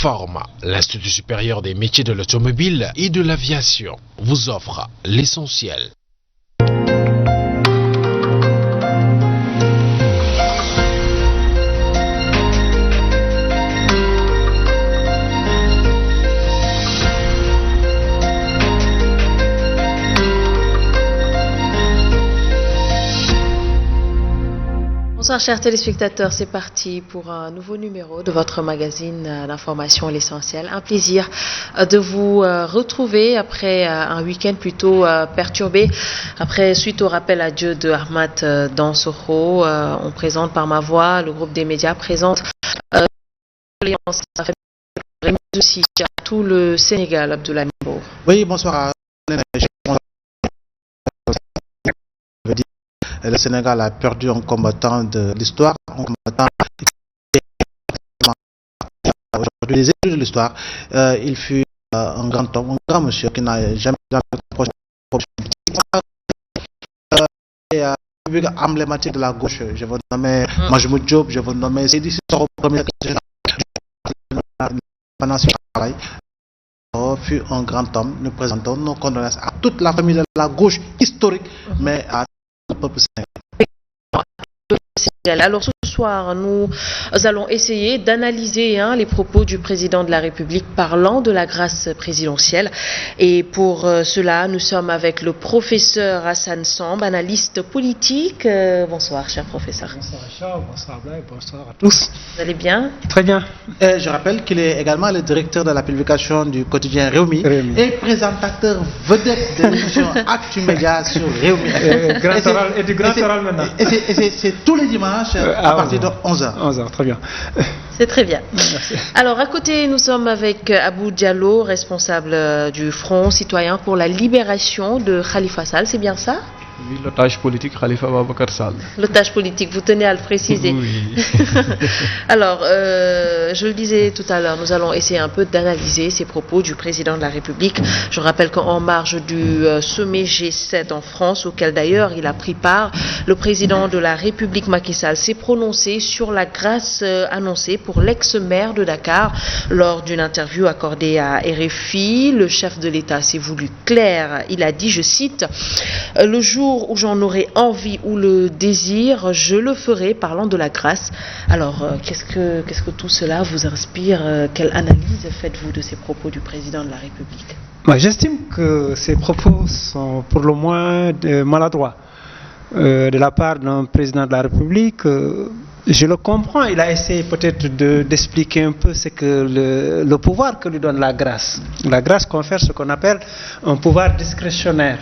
Forma, l'Institut supérieur des métiers de l'automobile et de l'aviation, vous offre l'essentiel. Bonsoir chers téléspectateurs, c'est parti pour un nouveau numéro de votre magazine d'information L'Essentiel. Un plaisir de vous retrouver après un week-end plutôt perturbé. Suite au rappel à Dieu de Ahmad Dansokho, on présente par ma voix, le groupe des médias présente aussi à tout le Sénégal, Abdoulaye Mbow. Oui, bonsoir. Le Sénégal a perdu un combattant de l'histoire, un combattant aujourd'hui des études de l'histoire. Il fut un grand homme, un grand monsieur qui n'a jamais approché figure emblématique de la gauche. Je vous nomme Majmoud Diop, je vous nomme Seydi Sissoko, premier pendant ce travail. Fut un grand homme. Nous présentons nos condoléances à toute la famille de la gauche historique, mais à le peuple sénégalais. Alors ce soir, nous allons essayer d'analyser les propos du président de la République parlant de la grâce présidentielle. Et pour cela, nous sommes avec le professeur Hassan Samb, analyste politique. Bonsoir, cher professeur. Bonsoir Richard, bonsoir Blaise, bonsoir à tous. Vous allez bien? Très bien. Et je rappelle qu'il est également le directeur de la publication du quotidien Réumi et présentateur vedette de l'émission Actu Média sur Réumi. Et du Grand Oral maintenant. Et c'est tous les dimanches à partir de 11h. 11h, très bien. C'est très bien. Merci. Alors, à côté, nous sommes avec Abou Diallo, responsable du Front citoyen pour la libération de Khalifa Sall. C'est bien ça? Oui, l'otage politique Khalifa Ababacar Sall. L'otage politique, vous tenez à le préciser. Oui. Alors, je le disais tout à l'heure, nous allons essayer un peu d'analyser ces propos du président de la République. Je rappelle qu'en marge du sommet G7 en France, auquel d'ailleurs il a pris part, le président de la République Macky Sall s'est prononcé sur la grâce annoncée pour l'ex-maire de Dakar. Lors d'une interview accordée à RFI, le chef de l'État s'est voulu clair. Il a dit, je cite, « Le jour où j'en aurai envie ou le désir, je le ferai, parlant de la grâce. » Alors, qu'est-ce que tout cela vous inspire? Quelle analyse faites-vous de ces propos du président de la République? Moi, j'estime que ces propos sont pour le moins maladroits de la part d'un président de la République. Je le comprends, il a essayé peut-être d'expliquer un peu ce que le pouvoir que lui donne la grâce. La grâce confère ce qu'on appelle un pouvoir discrétionnaire.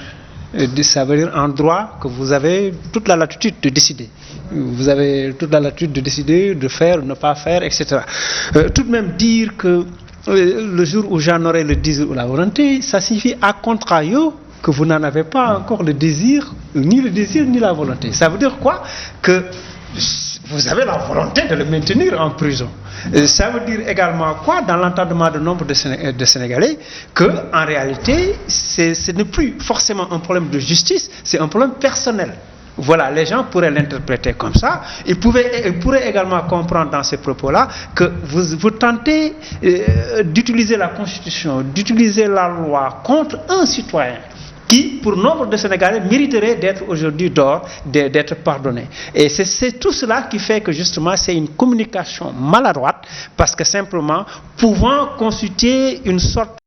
Ça veut dire en droit que vous avez toute la latitude de décider. Vous avez toute la latitude de décider, de faire, de ne pas faire, etc. Tout de même dire que le jour où j'en aurai le désir ou la volonté, ça signifie à contrario que vous n'en avez pas encore le désir ni la volonté. Ça veut dire quoi? Que vous avez la volonté de le maintenir en prison. Ça veut dire également quoi? Dans l'entendement de nombre de Sénégalais, que en réalité, ce n'est plus forcément un problème de justice, c'est un problème personnel. Voilà, les gens pourraient l'interpréter comme ça. Ils pourraient également comprendre dans ces propos-là que vous tentez d'utiliser la Constitution, d'utiliser la loi contre un citoyen qui, pour nombre de Sénégalais, mériterait d'être aujourd'hui dehors, d'être pardonné. Et c'est tout cela qui fait que justement c'est une communication maladroite, parce que simplement, pouvant constituer une sorte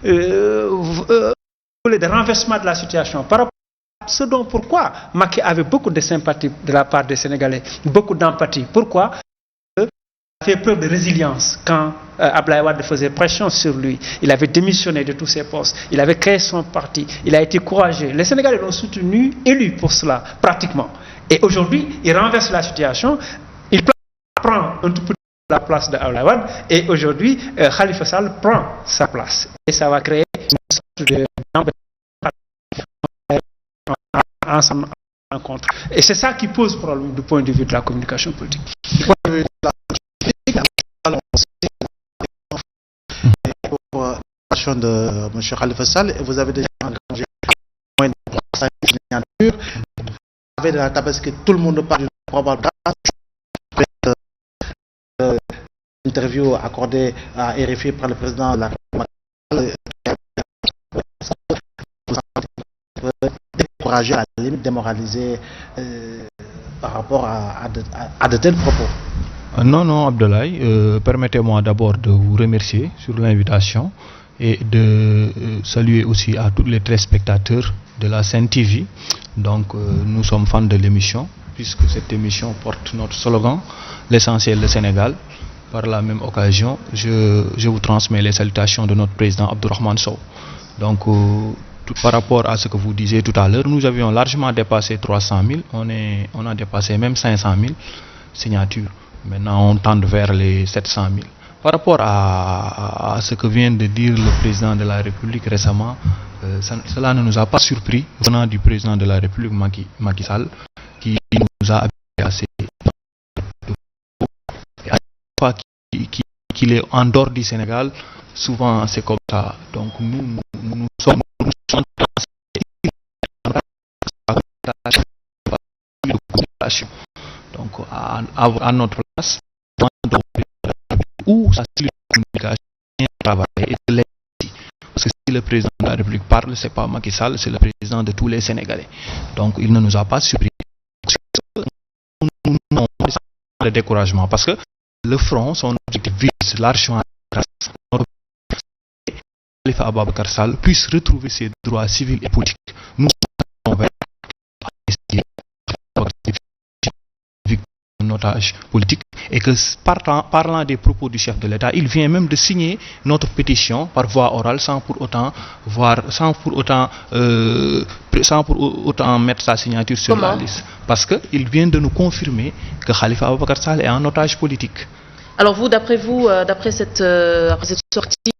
de renversement de la situation par rapport à ce dont pourquoi Macky avait beaucoup de sympathie de la part des Sénégalais, beaucoup d'empathie. Pourquoi? Il a fait preuve de résilience quand Abdoulaye Wade faisait pression sur lui. Il avait démissionné de tous ses postes. Il avait créé son parti. Il a été courageux. Les Sénégalais l'ont soutenu, élu pour cela, pratiquement. Et aujourd'hui, il renverse la situation. Il prend un tout petit peu la place de Abdoulaye Wade. Et aujourd'hui, Khalifa Sall prend sa place. Et ça va créer une sorte de ensemble rencontre. Et c'est ça qui pose problème du point de vue de la communication politique. Du point de vue de la pour de M. Khalifa Sall, et vous avez déjà engagé moins de 300 signatures. Vous avez de la tabaski, tout le monde parle d'une probable grâce. interview accordée à RFI par le président de la République, décourager, à la limite démoraliser par rapport à de tels propos. Non, Abdoulaye, permettez-moi d'abord de vous remercier sur l'invitation et de saluer aussi à tous les téléspectateurs de la Sen TV. Donc, nous sommes fans de l'émission, puisque cette émission porte notre slogan, l'essentiel du Sénégal. Par la même occasion, je vous transmets les salutations de notre président Abdourahmane Sow. Donc, par rapport à ce que vous disiez tout à l'heure, nous avions largement dépassé 300 000, on a dépassé même 500 000 signatures. Maintenant, on tend vers les 700 000. Par rapport à ce que vient de dire le président de la République récemment, cela ne nous a pas surpris venant du président de la République Macky Sall, qui nous a habitués à ces fois qu'il est en dehors du Sénégal, souvent c'est comme ça. Donc nous sommes donc à notre place, où sa communication est travaillée et de l'aide. Parce que si le président de la République parle, c'est pas Macky Sall, c'est le président de tous les Sénégalais. Donc il ne nous a pas surpris. Nous n'avons pas de découragement parce que le front, son objectif vise largement grâce à notre Khalifa Ababacar Sall puisse retrouver ses droits civils et politiques. Nous sommes vers un otage politique et que parlant des propos du chef de l'État, il vient même de signer notre pétition par voie orale sans pour autant mettre sa signature sur la liste. Parce qu'il vient de nous confirmer que Khalifa Ababacar Sall est un otage politique. Alors d'après cette sortie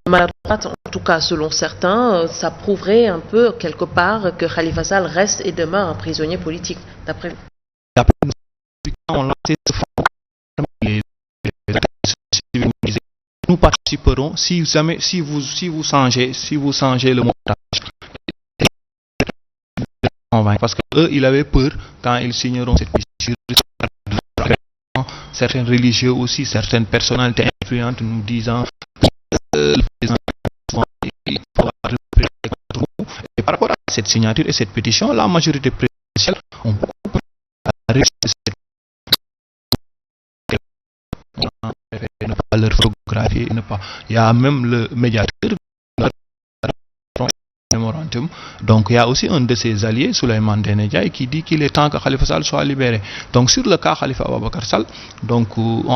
maladroite, en tout cas selon certains, ça prouverait un peu quelque part que Khalifa Sall reste et demeure un prisonnier politique. D'après nous, on lancé ce front, nous participerons si vous changez le montage. Parce que eux, ils avaient peur quand ils signeront cette pétition. Certains religieux aussi, certaines personnalités influentes nous disant que le président il faudra représenter contre nous. Et par rapport à cette signature et cette pétition, la majorité présidentielle on peut ne pas leur photographier, il y a même le médiateur. Donc il y a aussi un de ses alliés, Souleymane Ndéné, qui dit qu'il est temps que Khalifa Sall soit libéré. Donc sur le cas Khalifa Ababacar Sall, donc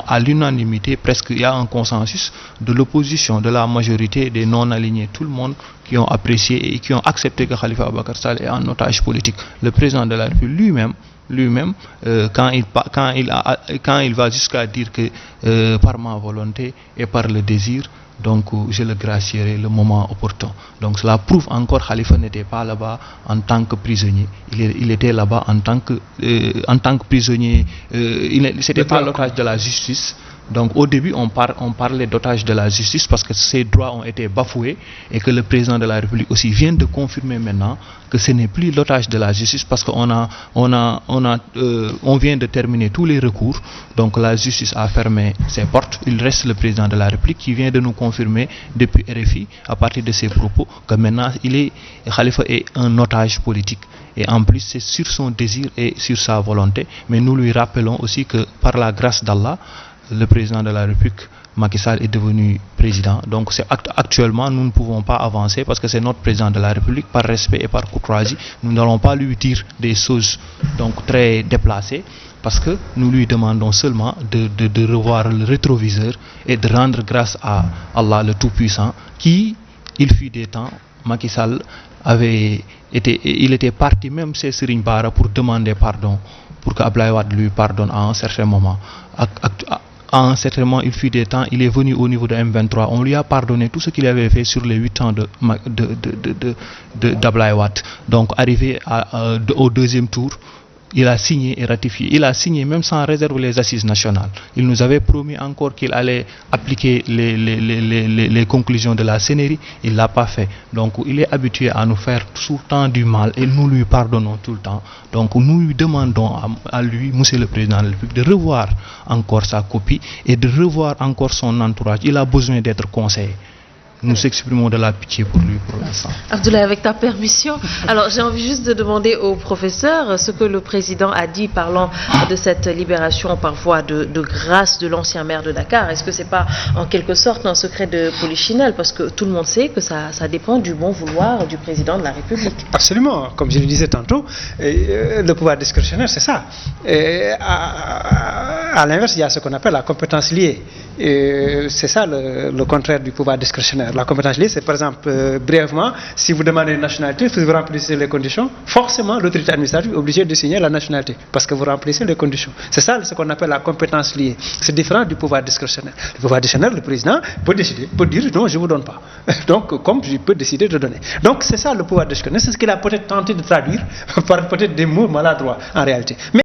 à l'unanimité, presque il y a un consensus de l'opposition, de la majorité des non-alignés, tout le monde qui ont apprécié et qui ont accepté que Khalifa Ababacar Sall est un otage politique. Le président de la République lui-même, quand il va jusqu'à dire que par ma volonté et par le désir, donc je le gracierai le moment opportun. Donc cela prouve encore que Khalifa n'était pas là-bas en tant que prisonnier. Il était là-bas en tant que prisonnier. C'était pas l'otage de la justice. Donc au début on parlait d'otage de la justice parce que ses droits ont été bafoués et que le président de la République aussi vient de confirmer maintenant que ce n'est plus l'otage de la justice parce qu'on vient de terminer tous les recours. Donc la justice a fermé ses portes. Il reste le président de la République qui vient de nous confirmer depuis RFI à partir de ses propos que maintenant Khalifa est un otage politique. Et en plus c'est sur son désir et sur sa volonté. Mais nous lui rappelons aussi que par la grâce d'Allah, le président de la République, Macky Sall, est devenu président. Donc actuellement, nous ne pouvons pas avancer parce que c'est notre président de la République. Par respect et par courtoisie, nous n'allons pas lui dire des choses donc très déplacées parce que nous lui demandons seulement de revoir le rétroviseur et de rendre grâce à Allah le Tout-Puissant qui, il fut des temps, Macky Sall il était parti même chez Serigne Bara pour demander pardon, pour que Abdoulaye Wade lui pardonne à un certain moment. À un certain moment, il fut des temps, il est venu au niveau de M23. On lui a pardonné tout ce qu'il avait fait sur les 8 ans d'Abdoulaye Wade. Donc, arrivé au deuxième tour, il a signé et ratifié. Il a signé même sans réserve les assises nationales. Il nous avait promis encore qu'il allait appliquer les conclusions de la CNRI. Il ne l'a pas fait. Donc il est habitué à nous faire tout le temps du mal et nous lui pardonnons tout le temps. Donc nous lui demandons à lui, Monsieur le Président de la République, de revoir encore sa copie et de revoir encore son entourage. Il a besoin d'être conseillé. Nous exprimons de la pitié pour lui pour l'instant. Abdoulaye, avec ta permission, alors j'ai envie juste de demander au professeur ce que le président a dit parlant de cette libération par voie de grâce de l'ancien maire de Dakar. Est-ce que c'est pas en quelque sorte un secret de polichinelle, parce que tout le monde sait que ça dépend du bon vouloir du président de la République? Absolument, comme je le disais tantôt, le pouvoir discrétionnaire, c'est ça. À l'inverse, il y a ce qu'on appelle la compétence liée. C'est ça le contraire du pouvoir discrétionnaire. La compétence liée, c'est par exemple, brièvement, si vous demandez une nationalité, si vous remplissez les conditions, forcément l'autorité administrative est obligée de signer la nationalité, parce que vous remplissez les conditions. C'est ça ce qu'on appelle la compétence liée. C'est différent du pouvoir discrétionnaire. Le pouvoir discrétionnaire, le président peut décider, peut dire non, je ne vous donne pas. Donc, comme je peux décider de donner. Donc, c'est ça le pouvoir discrétionnaire. C'est ce qu'il a peut-être tenté de traduire par peut-être des mots maladroits en réalité. Mais